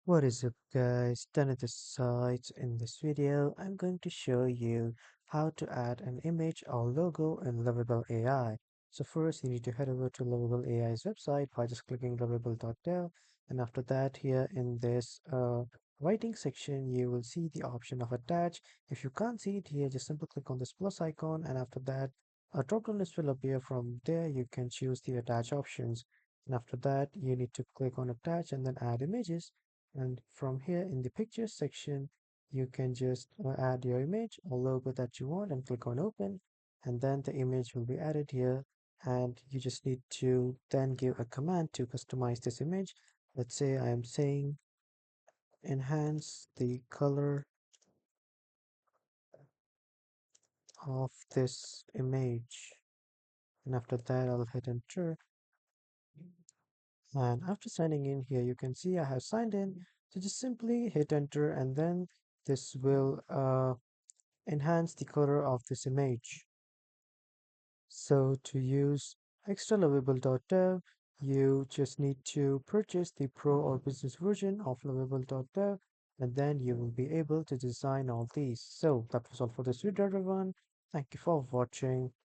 What is up guys, done at the site. In this video, I'm going to show you how to add an image or logo in Lovable AI. So first you need to head over to Lovable AI's website by just clicking Lovable.dev, and after that here in this writing section you will see the option of attach. If you can't see it here, just simply click on this plus icon, and after that a drop down list will appear. From there you can choose the attach options, and after that you need to click on attach and then add images. And from here in the pictures section, you can just add your image or logo that you want and click on open. And then the image will be added here. And you just need to then give a command to customize this image. Let's say I am saying enhance the color of this image. And after that, I'll hit enter. And after signing in here, you can see I have signed in. So just simply hit enter, and then this will enhance the color of this image. So to use extra Lovable.dev, you just need to purchase the pro or business version of Lovable.dev, and then you will be able to design all these. So that was all for this video, everyone. Thank you for watching.